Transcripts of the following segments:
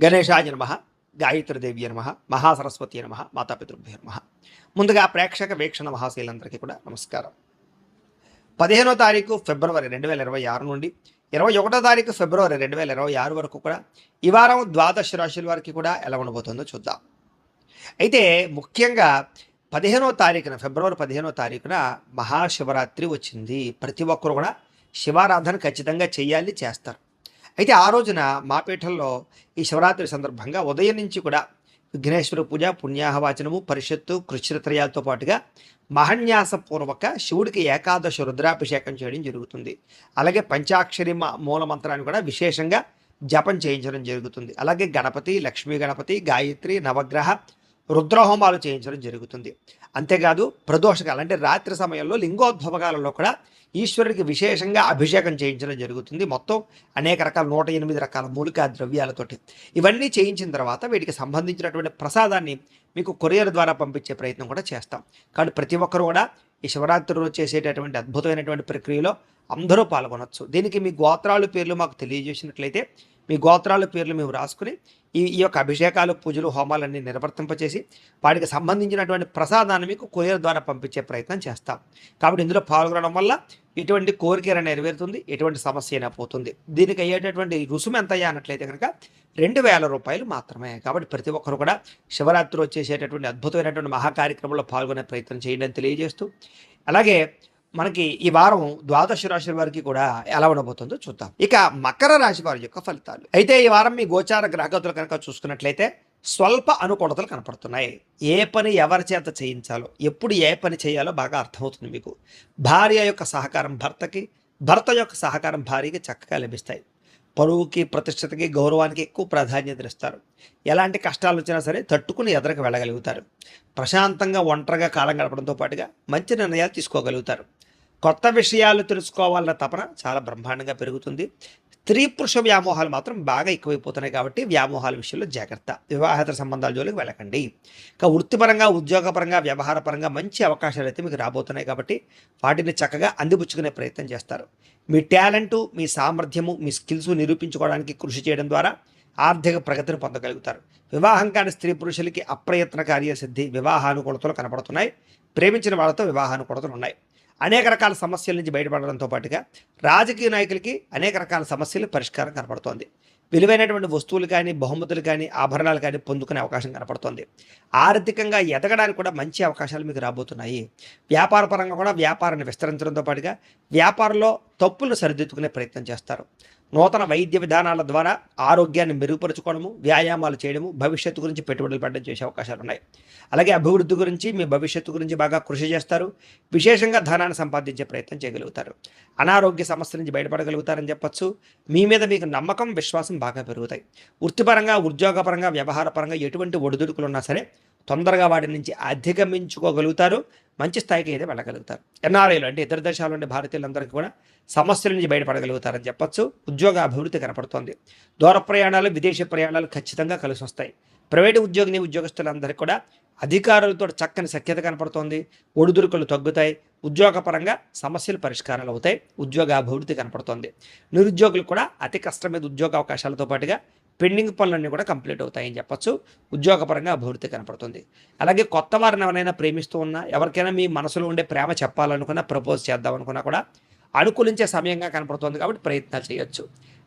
గణేశాయ నమః, గాయత్రీదేవి నమః, మహాసరస్వతి నమః, మాతాపితృభ్యో నమః. ముందుగా ప్రేక్షక వీక్షణ మహాశీలందరికీ కూడా నమస్కారం. 15వ తారీఖు ఫిబ్రవరి 2026 నుండి 21వ తారీఖు ఫిబ్రవరి 2026 వరకు కూడా ఈ వారం ద్వాదశ రాశుల వారికి కూడా ఎలా ఉండబోతుందో చూద్దాం. అయితే ముఖ్యంగా 15వ తారీఖున ఫిబ్రవరి 15వ తారీఖున మహాశివరాత్రి వచ్చింది. ప్రతి ఒక్కరు కూడా శివారాధన ఖచ్చితంగా చేయాలి, చేస్తారు. అయితే ఆ రోజున మా పీఠంలో ఈ శివరాత్రి సందర్భంగా ఉదయం నుంచి కూడా విఘ్నేశ్వర పూజ, పుణ్యాహవాచనము, పరిషత్తు, కృష్ణత్రయాలతో పాటుగా మహన్యాసపూర్వక శివుడికి ఏకాదశ రుద్రాభిషేకం చేయడం జరుగుతుంది. అలాగే పంచాక్షరి మూలమంత్రాన్ని కూడా విశేషంగా జపం చేయించడం జరుగుతుంది. అలాగే గణపతి, లక్ష్మీ గణపతి, గాయత్రి, నవగ్రహ రుద్రహోమాలు చేయించడం జరుగుతుంది. అంతేకాదు ప్రదోషకాలు అంటే రాత్రి సమయంలో లింగోద్భవకాలలో కూడా ఈశ్వరుడికి విశేషంగా అభిషేకం చేయించడం జరుగుతుంది. మొత్తం అనేక రకాల 108 రకాల మూలికా ద్రవ్యాలతోటి ఇవన్నీ చేయించిన తర్వాత వీటికి సంబంధించినటువంటి ప్రసాదాన్ని మీకు కొరియర్ ద్వారా పంపించే ప్రయత్నం కూడా చేస్తాం. కాబట్టి ప్రతి ఒక్కరు కూడా ఈ శివరాత్రి రోజు చేసేటటువంటి అద్భుతమైనటువంటి ప్రక్రియలో అందరూ పాల్గొనవచ్చు. దీనికి మీ గోత్రాల పేర్లు మాకు తెలియజేసినట్లయితే మీ గోత్రాల పేర్లు మేము రాసుకుని ఈ యొక్క అభిషేకాలు, పూజలు, హోమాలన్నీ నిర్వర్తింపచేసి వాటికి సంబంధించినటువంటి ప్రసాదాన్ని మీకు కొరియర్ ద్వారా పంపించే ప్రయత్నం చేస్తాం. కాబట్టి ఇందులో పాల్గొనడం వల్ల ఎటువంటి కోరిక నెరవేరుతుంది, ఎటువంటి సమస్య అయినా పోతుంది. దీనికి అయ్యేటటువంటి రుసుము ఎంత అయ్యా అన్నట్లయితే కనుక 2000 రూపాయలు మాత్రమే. కాబట్టి ప్రతి ఒక్కరు కూడా శివరాత్రి వచ్చేసేటటువంటి అద్భుతమైనటువంటి మహాకార్యక్రమంలో పాల్గొనే ప్రయత్నం చేయండి అని తెలియజేస్తూ, అలాగే మనకి ఈ వారం ద్వాదశ రాశుల వారికి కూడా ఎలా ఉండబోతుందో చూద్దాం. ఇక మకర రాశి వారి యొక్క ఫలితాలు. అయితే ఈ వారం మీ గోచార గ్రహగతులు కనుక చూసుకున్నట్లయితే స్వల్ప అనుకూలతలు కనపడుతున్నాయి. ఏ పని ఎవరి చేత చేయించాలో, ఎప్పుడు ఏ పని చేయాలో బాగా అర్థమవుతుంది మీకు. భార్య యొక్క సహకారం భర్తకి, భర్త యొక్క సహకారం భార్యకి చక్కగా లభిస్తాయి. పరువుకి, ప్రతిష్టతకి, గౌరవానికి ఎక్కువ ప్రాధాన్యత ఇస్తారు. ఎలాంటి కష్టాలు వచ్చినా సరే తట్టుకుని ఎదరకు వెళ్ళగలుగుతారు. ప్రశాంతంగా ఒంటరిగా కాలం గడపడంతో పాటుగా మంచి నిర్ణయాలు తీసుకోగలుగుతారు. కొత్త విషయాలు తెలుసుకోవాలన్న తపన చాలా బ్రహ్మాండంగా పెరుగుతుంది. స్త్రీ పురుష వ్యామోహాలు మాత్రం బాగా ఎక్కువైపోతున్నాయి. కాబట్టి వ్యామోహాల విషయంలో జాగ్రత్త. వివాహేతర సంబంధాల జోలికి వెళ్ళకండి. ఇక వృత్తిపరంగా, ఉద్యోగపరంగా, వ్యవహారపరంగా మంచి అవకాశాలు అయితే మీకు రాబోతున్నాయి. కాబట్టి వాటిని చక్కగా అందిపుచ్చుకునే ప్రయత్నం చేస్తారు. మీ టాలెంటు, మీ సామర్థ్యము, మీ స్కిల్స్ నిరూపించుకోవడానికి కృషి చేయడం ద్వారా ఆర్థిక ప్రగతిని పొందగలుగుతారు. వివాహం కాని స్త్రీ పురుషులకి అప్రయత్న కార్యసిద్ధి, వివాహానుకూలతలు కనపడుతున్నాయి. ప్రేమించిన వాళ్ళతో వివాహానుకూలతలు ఉన్నాయి. అనేక రకాల సమస్యల నుంచి బయటపడడంతో పాటుగా రాజకీయ నాయకులకి అనేక రకాల సమస్యలు పరిష్కారం కనపడుతోంది. విలువైనటువంటి వస్తువులు కానీ, బహుమతులు కానీ, ఆభరణాలు కానీ పొందుకునే అవకాశం కనపడుతోంది. ఆర్థికంగా ఎదగడానికి కూడా మంచి అవకాశాలు మీకు రాబోతున్నాయి. వ్యాపార పరంగా కూడా వ్యాపారాన్ని విస్తరించడంతో పాటుగా వ్యాపారంలో తప్పులను సరిదిద్దుకునే ప్రయత్నం చేస్తారు. నూతన వైద్య విధానాల ద్వారా ఆరోగ్యాన్ని మెరుగుపరుచుకోవడము, వ్యాయామాలు చేయడము, భవిష్యత్తు గురించి పెట్టుబడులు పెట్టడం చేసే అవకాశాలు ఉన్నాయి. అలాగే అభివృద్ధి గురించి, మీ భవిష్యత్తు గురించి బాగా కృషి చేస్తారు. విశేషంగా ధనాన్ని సంపాదించే ప్రయత్నం చేయగలుగుతారు. అనారోగ్య సమస్యల నుంచి బయటపడగలుగుతారని చెప్పచ్చు. మీ మీద మీకు నమ్మకం, విశ్వాసం బాగా పెరుగుతాయి. వృత్తిపరంగా, ఉద్యోగపరంగా, వ్యవహారపరంగా ఎటువంటి ఒడిదుడుకులు ఉన్నా సరే తొందరగా వాటి నుంచి అధిగమించుకోగలుగుతారు. మంచి స్థాయికి అయితే వెళ్ళగలుగుతారు. ఎన్ఆర్ఐలు అంటే ఇతర దేశాలు ఉండే భారతీయులందరికీ కూడా సమస్యల నుంచి బయటపడగలుగుతారని చెప్పచ్చు. ఉద్యోగ అభివృద్ధి కనపడుతోంది. దూర ప్రయాణాలు, విదేశీ ప్రయాణాలు ఖచ్చితంగా కలిసి వస్తాయి. ప్రైవేటు ఉద్యోగస్తులందరికీ కూడా అధికారులతో చక్కని సఖ్యత కనపడుతోంది. ఒడిదుడుకులు తగ్గుతాయి. ఉద్యోగపరంగా సమస్యలు పరిష్కారాలు అవుతాయి. ఉద్యోగ అభివృద్ధి కనపడుతోంది. నిరుద్యోగులు కూడా అతి కష్టం మీద ఉద్యోగ అవకాశాలతో పాటుగా పెండింగ్ పనులన్నీ కూడా కంప్లీట్ అవుతాయని చెప్పచ్చు. ఉద్యోగపరంగా అభివృద్ధి కనపడుతుంది. అలాగే కొత్త వారిని ఎవరైనా ప్రేమిస్తూ ఉన్నా, ఎవరికైనా మీ మనసులో ఉండే ప్రేమ చెప్పాలనుకున్నా, ప్రపోజ్ చేద్దామనుకున్నా కూడా అనుకూలించే సమయంగా కనపడుతుంది. కాబట్టి ప్రయత్నాలు చేయొచ్చు.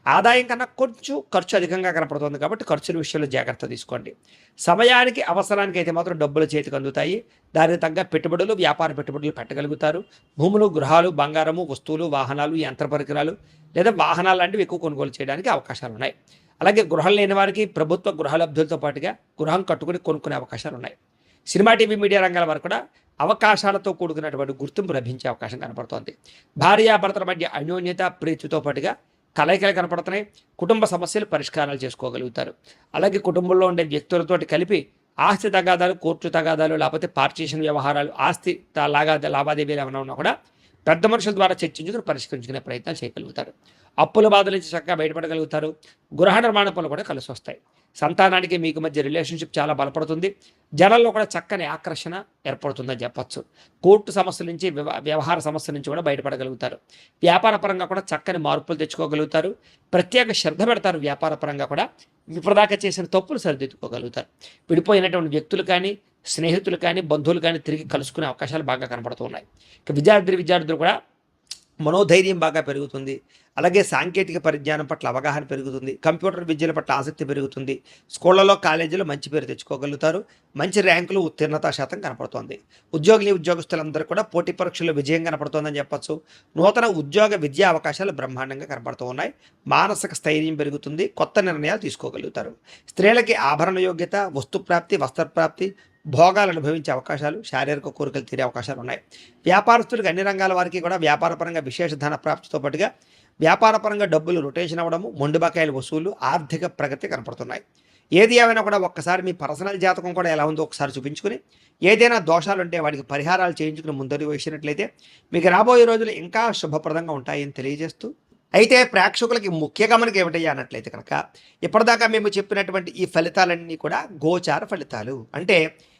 ఆదాయం కన్నా కొంచెం ఖర్చు అధికంగా కనపడుతుంది. కాబట్టి ఖర్చుల విషయంలో జాగ్రత్త తీసుకోండి. సమయానికి, అవసరానికి అయితే మాత్రం డబ్బులు చేతికి అందుతాయి. దానికి తగ్గ పెట్టుబడులు, వ్యాపార పెట్టుబడులు పెట్టగలుగుతారు. భూములు, గృహాలు, బంగారము, వస్తువులు, వాహనాలు, యంత్ర పరికరాలు లేదా వాహనాలు లాంటివి ఎక్కువ కొనుగోలు చేయడానికి అవకాశాలు ఉన్నాయి. అలాగే గృహం లేని వారికి ప్రభుత్వ గృహలబ్ధులతో పాటుగా గృహం కట్టుకుని కొనుక్కునే అవకాశాలు ఉన్నాయి. సినిమా, టీవీ, మీడియా రంగాల వరకు కూడా అవకాశాలతో కూడుకున్నటువంటి గుర్తింపు లభించే అవకాశం కనపడుతోంది. భార్యాభర్తల మధ్య అన్యోన్యత, ప్రీతితో పాటుగా కలయికలు కనపడుతున్నాయి. కుటుంబ సమస్యలు పరిష్కారాలు చేసుకోగలుగుతారు. అలాగే కుటుంబంలో ఉండే వ్యక్తులతోటి కలిపి ఆస్తి తగాదాలు, కోర్టు తగాదాలు, లేకపోతే పార్టీషన్ వ్యవహారాలు, ఆస్తి లావాదేవీలు ఏమైనా ఉన్నా కూడా పెద్ద మనుషుల ద్వారా చర్చించుకుని పరిష్కరించుకునే ప్రయత్నాలు చేయగలుగుతారు. అప్పుల బాధల నుంచి చక్కగా బయటపడగలుగుతారు. గృహ నిర్మాణ పనులు కూడా కలిసి వస్తాయి. సంతానానికి మీకు మధ్య రిలేషన్షిప్ చాలా బలపడుతుంది. జనాల్లో కూడా చక్కని ఆకర్షణ ఏర్పడుతుందని చెప్పొచ్చు. కోర్టు సమస్యల నుంచి వ్యవహార సమస్యల నుంచి కూడా బయటపడగలుగుతారు. వ్యాపార పరంగా కూడా చక్కని మార్పులు తెచ్చుకోగలుగుతారు. ప్రత్యేక శ్రద్ధ పెడతారు. వ్యాపార పరంగా కూడా ఇప్పటిదాకా చేసిన తప్పులు సరిదిద్దుకోగలుగుతారు. విడిపోయినటువంటి వ్యక్తులు కానీ, స్నేహితులు కానీ, బంధువులు కానీ తిరిగి కలుసుకునే అవకాశాలు బాగా కనపడుతూ ఉన్నాయి. ఇక విద్యార్థులు కూడా మనోధైర్యం బాగా పెరుగుతుంది. అలాగే సాంకేతిక పరిజ్ఞానం పట్ల అవగాహన పెరుగుతుంది. కంప్యూటర్ విద్యల పట్ల ఆసక్తి పెరుగుతుంది. స్కూళ్ళలో, కాలేజీలో మంచి పేరు తెచ్చుకోగలుగుతారు. మంచి ర్యాంకులు, ఉత్తీర్ణతా శాతం కనపడుతోంది. ఉద్యోగులందరూ కూడా పోటీ పరీక్షల్లో విజయం కనపడుతోందని చెప్పొచ్చు. నూతన ఉద్యోగ విద్యా అవకాశాలు బ్రహ్మాండంగా కనపడుతూ ఉన్నాయి. మానసిక స్థైర్యం పెరుగుతుంది. కొత్త నిర్ణయాలు తీసుకోగలుగుతారు. స్త్రీలకి ఆభరణ యోగ్యత, వస్తుప్రాప్తి, వస్త్రప్రాప్తి, భోగాలు అనుభవించే అవకాశాలు, శారీరక కోరికలు తీరే అవకాశాలు ఉన్నాయి. వ్యాపారస్తులకు అన్ని రంగాల వారికి కూడా వ్యాపారపరంగా విశేష ధన ప్రాప్తితో పాటుగా వ్యాపారపరంగా డబ్బులు రొటేషన్ అవ్వడము, మొండి బకాయిల వసూలు, ఆర్థిక ప్రగతి కనపడుతున్నాయి. ఏది ఏమైనా కూడా ఒక్కసారి మీ పర్సనల్ జాతకం కూడా ఎలా ఉందో ఒకసారి చూపించుకుని, ఏదైనా దోషాలు ఉంటే వాటికి పరిహారాలు చేయించుకుని ముందడుగు వేసినట్లయితే మీకు రాబోయే రోజులు ఇంకా శుభప్రదంగా ఉంటాయని తెలియజేస్తూ, అయితే ప్రేక్షకులకి ముఖ్య గమనిక ఏమిటయ్యా అన్నట్లయితే కనుక, ఇప్పటిదాకా మేము చెప్పినటువంటి ఈ ఫలితాలన్నీ కూడా గోచార ఫలితాలు. అంటే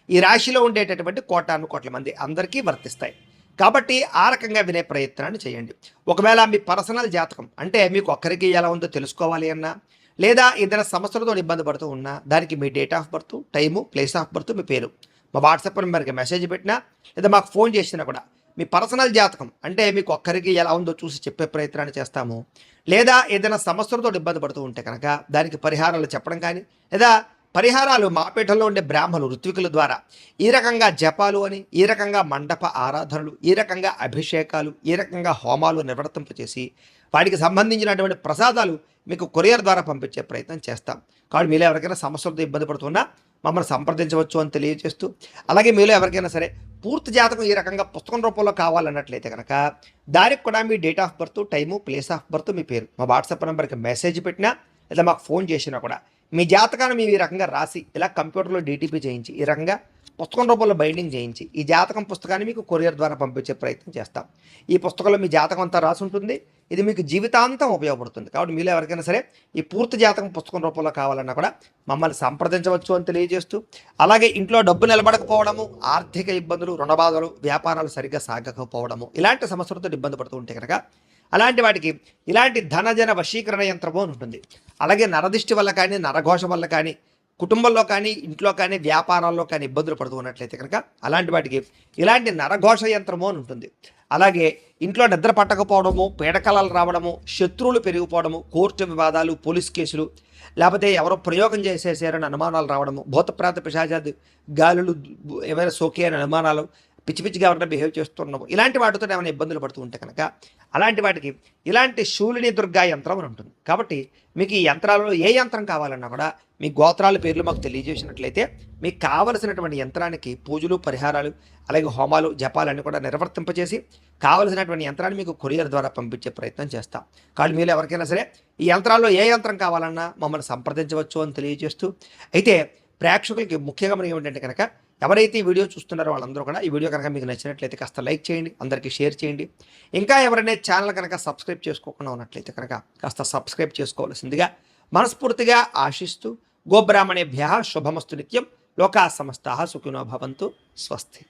ఈ రాశిలో ఉండేటటువంటి కోట్ల మంది అందరికీ వర్తిస్తాయి. కాబట్టి ఆ రకంగా వినే ప్రయత్నాన్ని చేయండి. ఒకవేళ మీ పర్సనల్ జాతకం అంటే మీకు ఒక్కరికి ఎలా ఉందో తెలుసుకోవాలి అన్నా, లేదా ఏదైనా సమస్యలతో ఇబ్బంది పడుతూ ఉన్నా, దానికి మీ date of birth, time, place of birth, మీ పేరు మా వాట్సాప్ నెంబర్కి మెసేజ్ పెట్టినా, లేదా మాకు ఫోన్ చేసినా కూడా మీ పర్సనల్ జాతకం అంటే మీకు ఒక్కరికి ఎలా ఉందో చూసి చెప్పే ప్రయత్నాన్ని చేస్తాము. లేదా ఏదైనా సమస్యలతో ఇబ్బంది పడుతూ ఉంటే కనుక దానికి పరిహారాలు చెప్పడం కానీ, లేదా పరిహారాలు మా పీఠంలో ఉండే బ్రాహ్మణులు, ఋత్వికుల ద్వారా ఈ రకంగా జపాలు అని, ఈ రకంగా మండప ఆరాధనలు, ఈ రకంగా అభిషేకాలు, ఈ రకంగా హోమాలు నిర్వర్తింపచేసి వాటికి సంబంధించినటువంటి ప్రసాదాలు మీకు కొరియర్ ద్వారా పంపించే ప్రయత్నం చేస్తాం. కాబట్టి మీలో ఎవరికైనా సమస్యలతో ఇబ్బంది పడుతున్నా మమ్మల్ని సంప్రదించవచ్చు అని తెలియజేస్తూ, అలాగే మీలో ఎవరికైనా సరే పూర్తి జాతకం ఈ రకంగా పుస్తకం రూపంలో కావాలన్నట్లయితే కనుక దానికి కూడా మీ date of birth, time, place of birth, మీ పేరు మా వాట్సాప్ నెంబర్కి మెసేజ్ పెట్టినా, లేదా మాకు ఫోన్ చేసినా కూడా మీ జాతకాన్ని మేము ఈ రకంగా రాసి ఇలా కంప్యూటర్లో డీటీపీ చేయించి, ఈ రకంగా పుస్తకం రూపంలో బైండింగ్ చేయించి ఈ జాతకం పుస్తకాన్ని మీకు కొరియర్ ద్వారా పంపించే ప్రయత్నం చేస్తాం. ఈ పుస్తకంలో మీ జాతకం అంతా రాసి ఉంటుంది. ఇది మీకు జీవితాంతం ఉపయోగపడుతుంది. కాబట్టి మీలో ఎవరికైనా సరే ఈ పూర్తి జాతకం పుస్తకం రూపంలో కావాలన్నా కూడా మమ్మల్ని సంప్రదించవచ్చు అని తెలియజేస్తూ, అలాగే ఇంట్లో డబ్బు నిలబడకపోవడము, ఆర్థిక ఇబ్బందులు, రుణబాధలు, వ్యాపారాలు సరిగ్గా సాగకపోవడము, ఇలాంటి సమస్యలతో ఇబ్బంది పడుతూ ఉంటే కనుక అలాంటి వాటికి ఇలాంటి ధనజన వశీకరణ యంత్రము అని ఉంటుంది. అలాగే నరదిష్టి వల్ల కానీ, నరఘోష వల్ల కానీ, కుటుంబంలో కానీ, ఇంట్లో కానీ, వ్యాపారాల్లో కానీ ఇబ్బందులు పడుతూ ఉన్నట్లయితే కనుక అలాంటి వాటికి ఇలాంటి నరఘోష యంత్రము అని ఉంటుంది. అలాగే ఇంట్లో నిద్ర పట్టకపోవడము, పీడకలలు రావడము, శత్రువులు పెరిగిపోవడము, కోర్టు వివాదాలు, పోలీస్ కేసులు, లేకపోతే ఎవరో ప్రయోగం చేసేసారని అనుమానాలు రావడము, భూతప్రాత పిశాచాది గాలులు ఏమైనా సోకే అని అనుమానాలు, పిచ్చిగా ఎవరైనా బిహేవ్ చేస్తున్నాము, ఇలాంటి వాటితో ఏమైనా ఇబ్బందులు పడుతూ ఉంటే కనుక అలాంటి వాటికి ఇలాంటి శూలిని దుర్గా యంత్రం అని ఉంటుంది. కాబట్టి మీకు ఈ యంత్రాలలో ఏ యంత్రం కావాలన్నా కూడా మీ గోత్రాల పేర్లు మాకు తెలియజేసినట్లయితే మీకు కావలసినటువంటి యంత్రానికి పూజలు, పరిహారాలు, అలాగే హోమాలు, జపాలన్నీ కూడా నిర్వర్తింపచేసి కావలసినటువంటి యంత్రాన్ని మీకు కొరియర్ ద్వారా పంపించే ప్రయత్నం చేస్తాం. కాబట్టి మీరు ఎవరికైనా సరే ఈ యంత్రాల్లో ఏ యంత్రం కావాలన్నా మమ్మల్ని సంప్రదించవచ్చు అని తెలియజేస్తూ, అయితే ప్రేక్షకులకి ముఖ్యంగా మనం ఏమిటంటే కనుక ఎవరైతే ఈ వీడియో చూస్తున్నారో వాళ్ళందరూ కూడా ఈ వీడియో కనుక మీకు నచ్చినట్లయితే కాస్త లైక్ చేయండి, అందరికీ షేర్ చేయండి. ఇంకా ఎవరైనా ఛానల్ కనుక సబ్స్క్రైబ్ చేసుకోకుండా ఉన్నట్లయితే కనుక కాస్త సబ్స్క్రైబ్ చేసుకోవాల్సిందిగా మనస్ఫూర్తిగా ఆశిస్తూ, గోబ్రాహ్మణేభ్యః శుభమస్తు నిత్యం, లోకా సమస్తాః సుఖినో భవంతు, స్వస్తి.